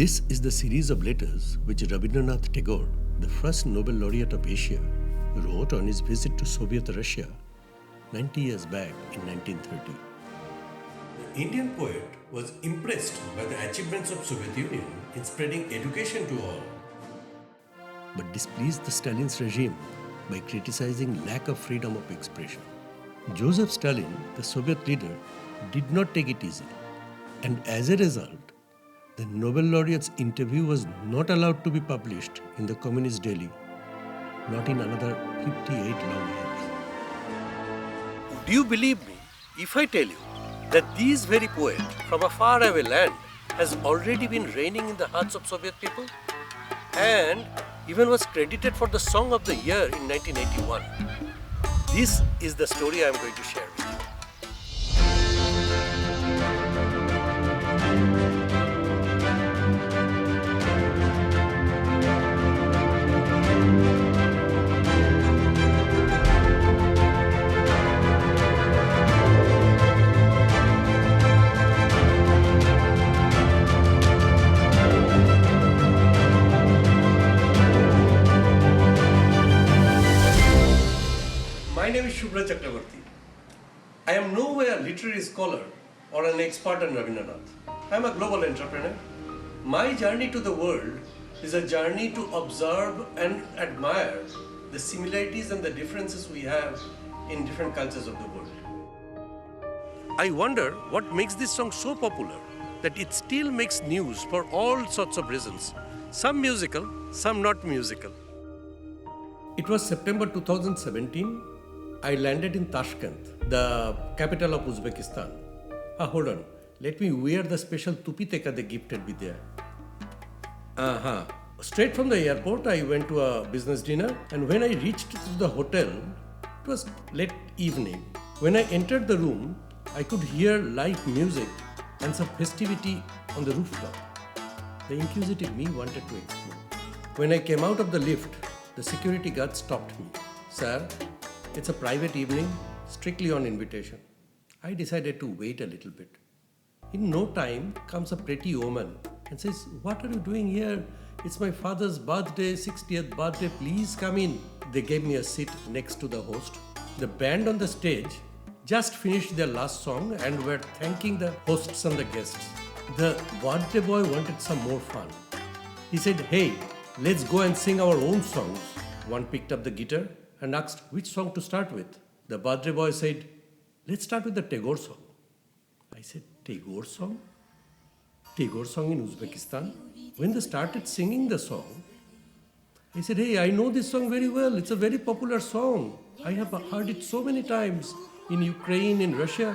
This is the series of letters which Rabindranath Tagore, the first Nobel laureate of Asia, wrote on his visit to Soviet Russia 90 years back in 1930. The Indian poet was impressed by the achievements of Soviet Union in spreading education to all, but displeased the Stalin's regime by criticizing lack of freedom of expression. Joseph Stalin, the Soviet leader, did not take it easy, and as a result, the Nobel laureate's interview was not allowed to be published in the Communist Daily, not in another 58 long years. Do you believe me if I tell you that this very poet from a faraway land has already been reigning in the hearts of Soviet people and even was credited for the Song of the Year in 1981? This is the story I am going to share with you. My name is Shubhra Chakravarti. I am nowhere a literary scholar or an expert on Rabindranath. I am a global entrepreneur. My journey to the world is a journey to observe and admire the similarities and the differences we have in different cultures of the world. I wonder what makes this song so popular that it still makes news for all sorts of reasons, some musical, some not musical. It was September 2017. I landed in Tashkent, the capital of Uzbekistan. Hold on. Let me wear the special tupi teka they gifted me there. Straight from the airport, I went to a business dinner, and when I reached the hotel, it was late evening. When I entered the room, I could hear live music and some festivity on the rooftop. The inquisitive me wanted to explore. When I came out of the lift, the security guard stopped me. Sir, it's a private evening, strictly on invitation. I decided to wait a little bit. In no time comes a pretty woman and says, "What are you doing here? It's my father's birthday, 60th birthday, please come in." They gave me a seat next to the host. The band on the stage just finished their last song and were thanking the hosts and the guests. The birthday boy wanted some more fun. He said, "Hey, let's go and sing our own songs." One picked up the guitar and asked which song to start with. The birthday boy said, "Let's start with the Tagore song." I said, "Tagore song? Tagore song in Uzbekistan?" When they started singing the song, I said, "Hey, I know this song very well. It's a very popular song. I have heard it so many times in Ukraine, in Russia."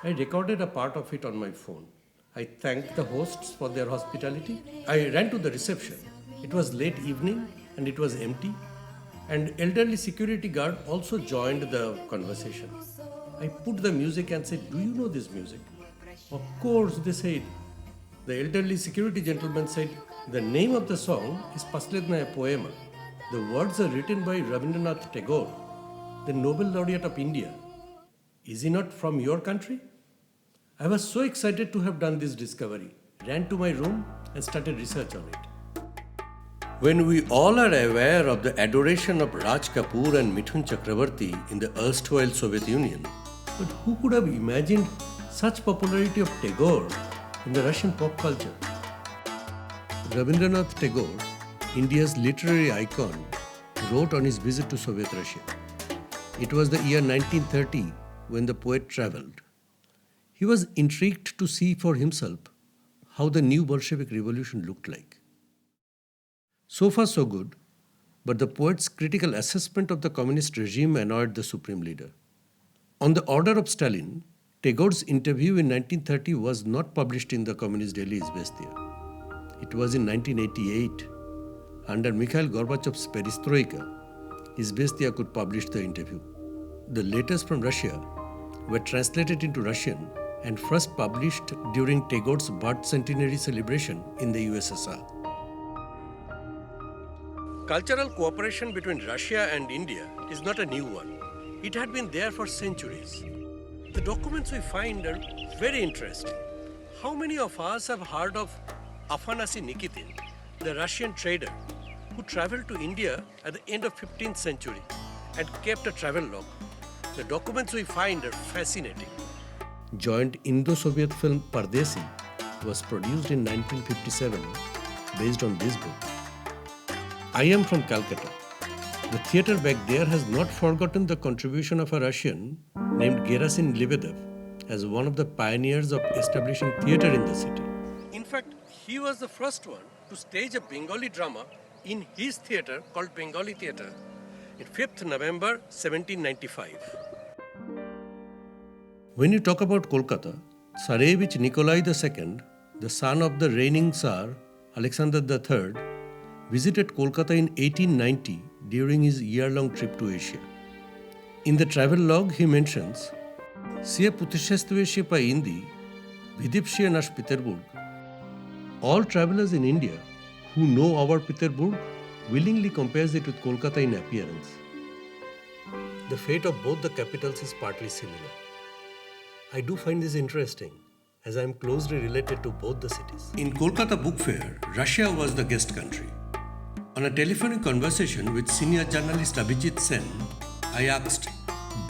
I recorded a part of it on my phone. I thanked the hosts for their hospitality. I ran to the reception. It was late evening and it was empty. And elderly security guard also joined the conversation. I put the music and said, "Do you know this music?" "Of course," they said. The elderly security gentleman said, "The name of the song is Paslednaya Poema. The words are written by Rabindranath Tagore, the Nobel laureate of India. Is he not from your country?" I was so excited to have done this discovery, ran to my room and started research on it. When we all are aware of the adoration of Raj Kapoor and Mithun Chakravarti in the erstwhile Soviet Union, but who could have imagined such popularity of Tagore in the Russian pop culture? Rabindranath Tagore, India's literary icon, wrote on his visit to Soviet Russia. It was the year 1930 when the poet traveled. He was intrigued to see for himself how the new Bolshevik revolution looked like. So far so good, but the poet's critical assessment of the communist regime annoyed the supreme leader. On the order of Stalin, Tagore's interview in 1930 was not published in the Communist Daily Izvestia. It was in 1988, under Mikhail Gorbachev's perestroika, Izvestia could publish the interview. The letters from Russia were translated into Russian and first published during Tagore's birth centenary celebration in the USSR. Cultural cooperation between Russia and India is not a new one. It had been there for centuries. The documents we find are very interesting. How many of us have heard of Afanasy Nikitin, the Russian trader who traveled to India at the end of 15th century and kept a travel log. The documents we find are fascinating. Joint Indo-Soviet film Pardesi was produced in 1957 based on this book. I am from Calcutta. The theatre back there has not forgotten the contribution of a Russian named Gerasim Lebedev as one of the pioneers of establishing theatre in the city. In fact, he was the first one to stage a Bengali drama in his theatre called Bengali Theatre in 5th November 1795. When you talk about Kolkata, Tsarevich Nikolai II, the son of the reigning Tsar Alexander III, visited Kolkata in 1890 during his year-long trip to Asia. In the travel log, he mentions, "Сие путешествующие по Индии, видевшие наш Петербург, all travelers in India who know our Petersburg willingly compares it with Kolkata in appearance. The fate of both the capitals is partly similar. I do find this interesting, as I am closely related to both the cities." In Kolkata Book Fair, Russia was the guest country. On a telephonic conversation with senior journalist Abhijit Sen, I asked,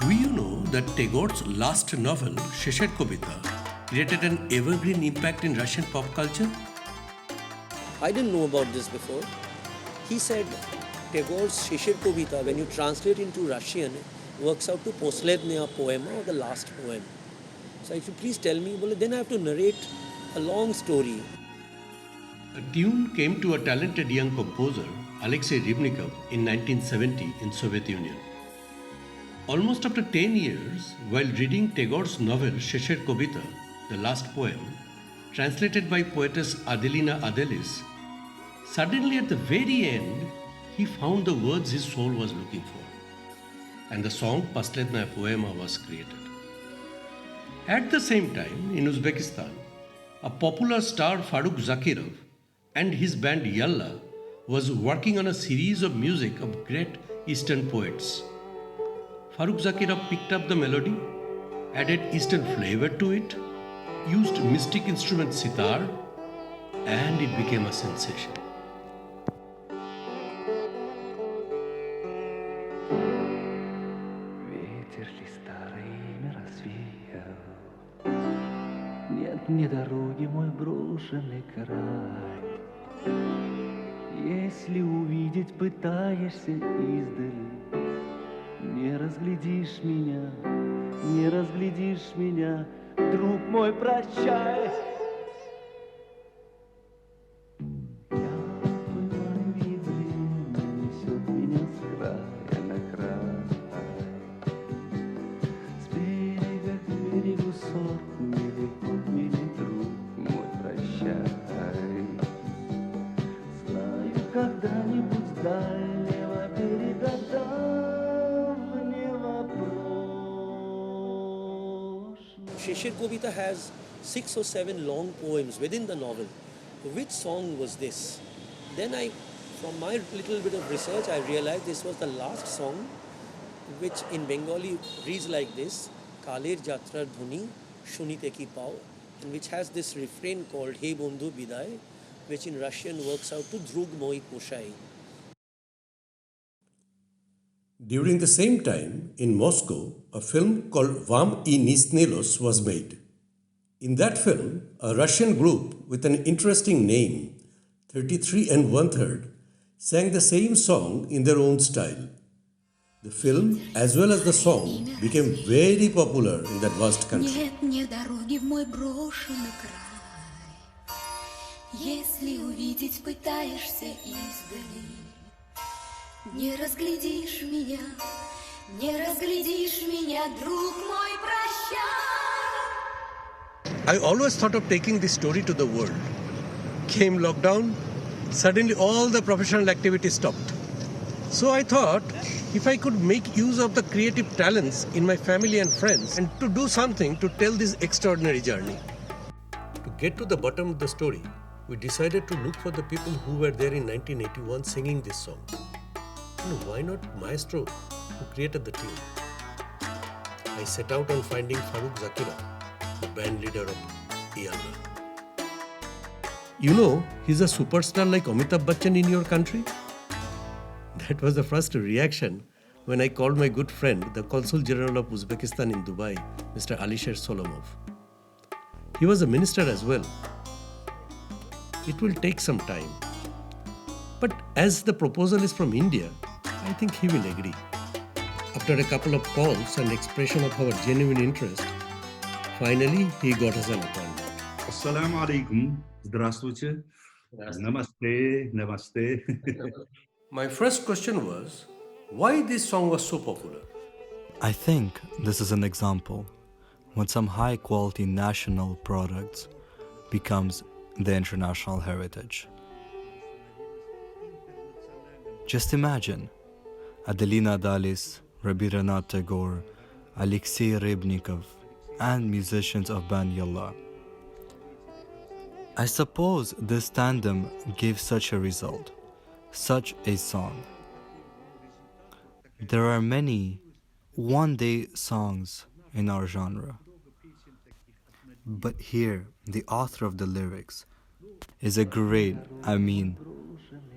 "Do you know that Tagore's last novel, Shesher Kobita, created an evergreen impact in Russian pop culture?" I didn't know about this before. He said Tagore's Shesher Kobita, when you translate into Russian, works out to Poslednya poema, or the last poem. So if you please tell me, well, then I have to narrate a long story. A tune came to a talented young composer, Alexei Rybnikov, in 1970 in Soviet Union. Almost after 10 years, while reading Tagore's novel Shesher Kobita, the last poem, translated by poetess Adelina Adelis, suddenly at the very end, he found the words his soul was looking for. And the song Poslednaya Poema was created. At the same time, in Uzbekistan, a popular star Farukh Zakirov and his band Yalla was working on a series of music of great Eastern poets. Farukh Zakirov picked up the melody, added Eastern flavor to it, used mystic instrument sitar, and it became a sensation. Нет мне дороги, мой брошенный край. Если увидеть пытаешься издали, не разглядишь меня, не разглядишь меня, друг мой, прощай. Я плываю, и время несет меня с края на край. С берега к берегу сорок миль, друг мой, прощай. Знаю, когда-нибудь с дальнего берега давнего прошлого. Shesher Kobita has 6 or 7 long poems within the novel. Which song was this? Then from my little bit of research, I realized this was the last song, which in Bengali reads like this, Kaler Jatrar Dhuni Shunite Ki Pao, and which has this refrain called Hey Bondhu Biday, which in Russian works out to Drug Moi Poshai. During the same time, in Moscow, a film called Vam I Nisnelos was made. In that film, a Russian group with an interesting name, 33 and One-Third, sang the same song in their own style. The film, as well as the song, became very popular in that vast country. Нет мне дороги в мой брошенный край. Если увидеть пытаешься издали, не разглядишь меня, не разглядишь меня, друг мой, прощай. I always thought of taking this story to the world. Came lockdown, suddenly all the professional activity stopped. So I thought, if I could make use of the creative talents in my family and friends and to do something to tell this extraordinary journey. To get to the bottom of the story, we decided to look for the people who were there in 1981 singing this song. And why not Maestro, who created the tune? I set out on finding Farukh Zakirov, the band leader of Yalla. You know, he's a superstar like Amitabh Bachchan in your country? That was the first reaction when I called my good friend, the Consul General of Uzbekistan in Dubai, Mr. Alisher Solomov. He was a minister as well. It will take some time. But as the proposal is from India, I think he will agree. After a couple of calls and expression of our genuine interest, finally he got us an appointment. Assalamu alaikum. Здравствуйте. Namaste. Namaste. My first question was, why this song was so popular? I think this is an example when some high quality national products becomes the international heritage. Just imagine Adelina Dalis, Rabindranath Tagore, Alexei Rebnikov, and musicians of Ban Yallah. I suppose this tandem gave such a result, such a song. There are many one-day songs in our genre. But here, the author of the lyrics is a great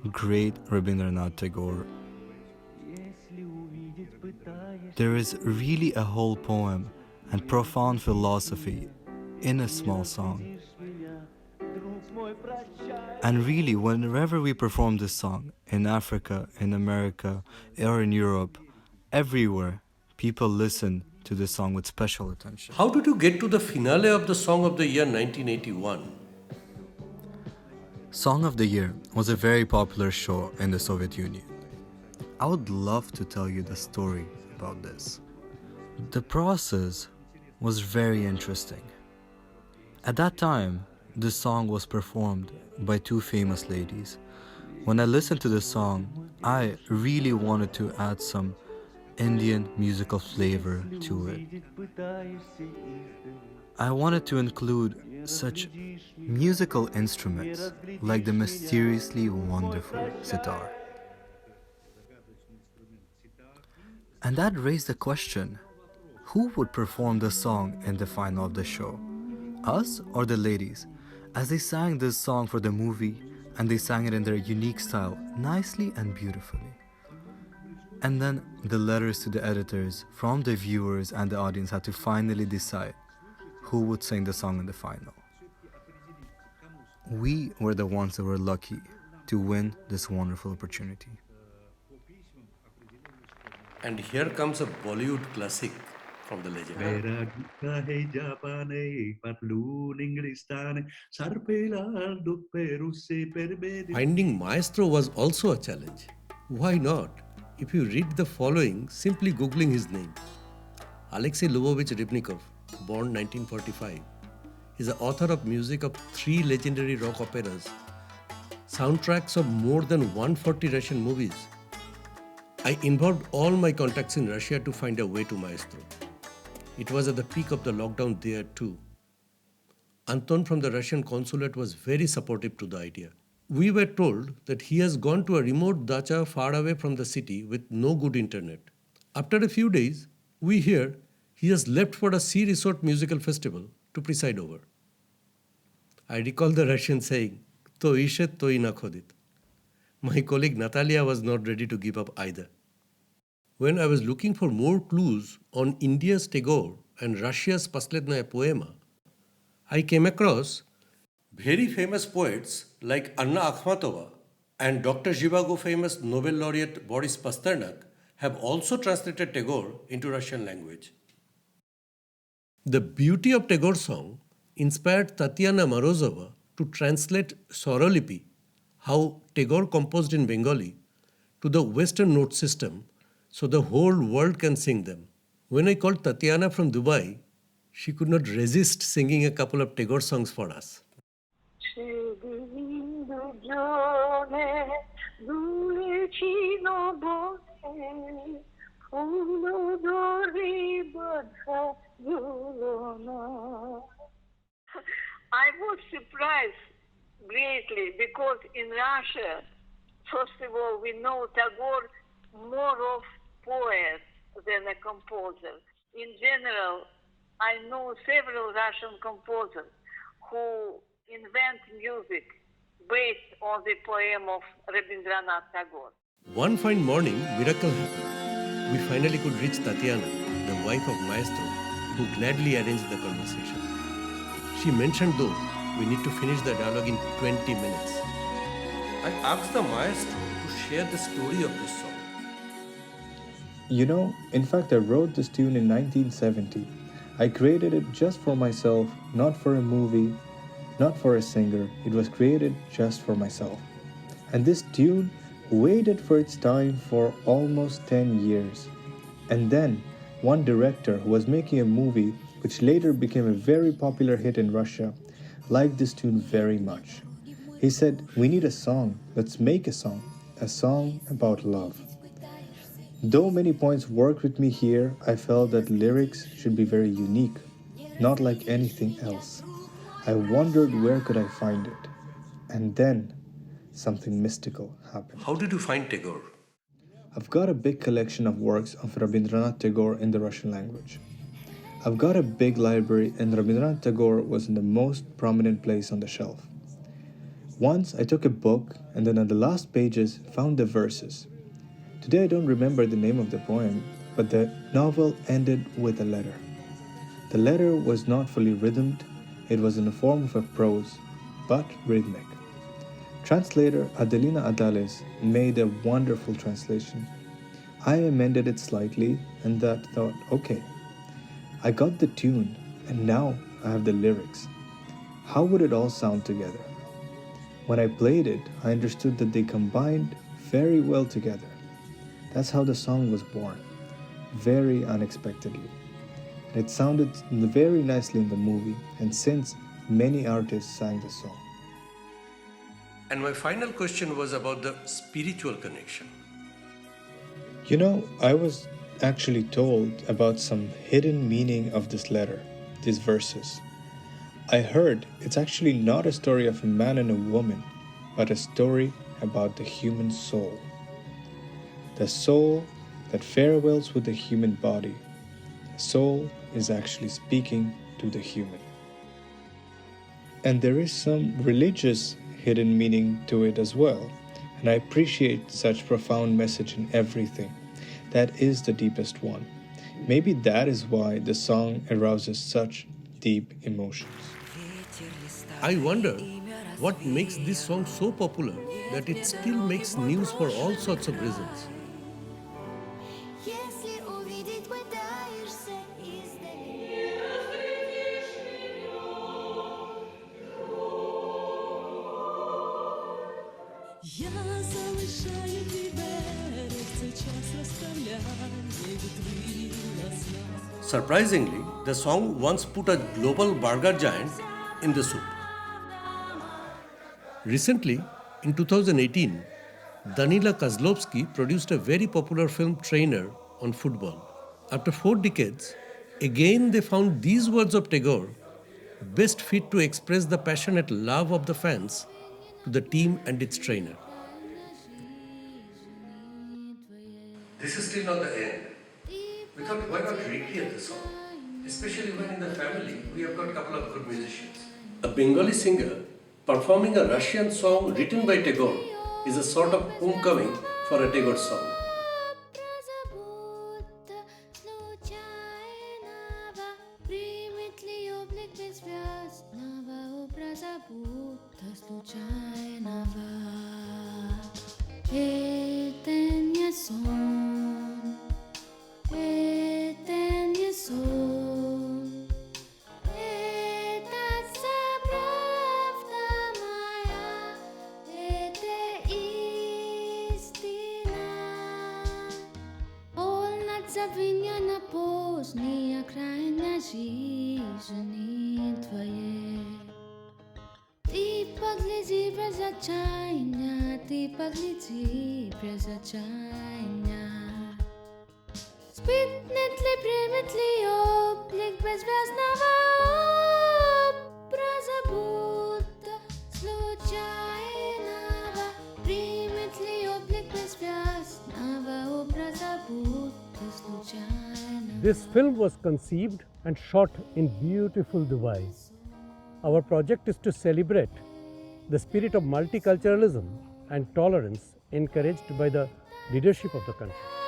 Rabindranath Tagore. There is really a whole poem and profound philosophy in a small song. And really, whenever we perform this song, in Africa, in America, or in Europe, everywhere, people listen to this song with special attention. How did you get to the finale of the Song of the Year 1981? Song of the Year was a very popular show in the Soviet Union. I would love to tell you the story about this. The process was very interesting. At that time, this song was performed by two famous ladies. When I listened to the song, I really wanted to add some Indian musical flavor to it. I wanted to include such musical instruments like the mysteriously wonderful sitar. And that raised the question, who would perform the song in the final of the show? Us or the ladies? As they sang this song for the movie, and they sang it in their unique style, nicely and beautifully. And then the letters to the editors from the viewers and the audience had to finally decide who would sing the song in the final. We were the ones that were lucky to win this wonderful opportunity. And here comes a Bollywood classic from the legend. Mera gita hai Japane, patloon Englistane, sar pe laal dukh pe russe per meri. Finding maestro was also a challenge. Why not? If you read the following, simply googling his name. Alexei Lvovich Rybnikov, born 1945, is the author of music of 3 legendary rock operas, soundtracks of more than 140 Russian movies. I involved all my contacts in Russia to find a way to maestro. It was at the peak of the lockdown there too. Anton from the Russian consulate was very supportive to the idea. We were told that he has gone to a remote dacha far away from the city with no good internet. After a few days, we hear he has left for a sea resort musical festival to preside over. I recall the Russian saying, "To ishet to na khodit." My colleague Natalia was not ready to give up either. When I was looking for more clues on India's Tagore and Russia's Poslednaya poema, I came across very famous poets like Anna Akhmatova and Dr. Zhivago famous Nobel laureate Boris Pasternak have also translated Tagore into Russian language. The beauty of Tagore's song inspired Tatiana Morozova to translate Swarolipi, how Tagore composed in Bengali, to the Western note system so the whole world can sing them. When I called Tatiana from Dubai, she could not resist singing a couple of Tagore songs for us. I was surprised greatly because in Russia, first of all, we know Tagore more of poet than a composer. In general, I know several Russian composers who invent music based on the poem of Rabindranath Tagore. One fine morning, miracle happened. We finally could reach Tatiana, the wife of Maestro, who gladly arranged the conversation. She mentioned, though, we need to finish the dialogue in 20 minutes. I asked the Maestro to share the story of this song. You know, in fact, I wrote this tune in 1970. I created it just for myself, not for a movie, not for a singer. It was created just for myself. And this tune waited for its time for almost 10 years. And then, one director who was making a movie, which later became a very popular hit in Russia, liked this tune very much. He said, "We need a song. Let's make a song about love." Though many points worked with me here, I felt that lyrics should be very unique, not like anything else. I wondered where could I find it. And then something mystical happened. How did you find Tagore? I've got a big collection of works of Rabindranath Tagore in the Russian language. I've got a big library and Rabindranath Tagore was in the most prominent place on the shelf. Once I took a book and then on the last pages found the verses. Today I don't remember the name of the poem, but the novel ended with a letter. The letter was not fully rhythmed, it was in the form of a prose, but rhythmic. Translator Adelina Adales made a wonderful translation. I amended it slightly and that thought, okay, I got the tune and now I have the lyrics. How would it all sound together? When I played it, I understood that they combined very well together. That's how the song was born, very unexpectedly. And it sounded very nicely in the movie, and since many artists sang the song. And my final question was about the spiritual connection. You know, I was actually told about some hidden meaning of this letter, these verses. I heard it's actually not a story of a man and a woman, but a story about the human soul. The soul that farewells with the human body. The soul is actually speaking to the human. And there is some religious hidden meaning to it as well. And I appreciate such profound message in everything. That is the deepest one. Maybe that is why the song arouses such deep emotions. I wonder what makes this song so popular that it still makes news for all sorts of reasons. Если увидеть пытаешься издали. Я залишаю тебе в цей час розставляю вітри на знак. Surprisingly, the song once put a global burger giant in the soup. Recently, in 2018, Danila Kozlovsky produced a very popular film Trainer on football. After 4 decades, again they found these words of Tagore best fit to express the passionate love of the fans to the team and its trainer. This is still not the end. We thought, why not recreate the song? Especially when in the family we have got a couple of good musicians. A Bengali singer performing a Russian song written by Tagore is a sort of homecoming for a Tagore song. Zawinię na później, jak krajnia жизни твоей. Ты погляди без отчаяния, ты погляди без отчаяния. Спитнет ли, примет ли облик беззвездного образа, будто случайного? Примет ли облик беззвездного образа, будто This film was conceived and shot in beautiful Dubai. Our project is to celebrate the spirit of multiculturalism and tolerance encouraged by the leadership of the country.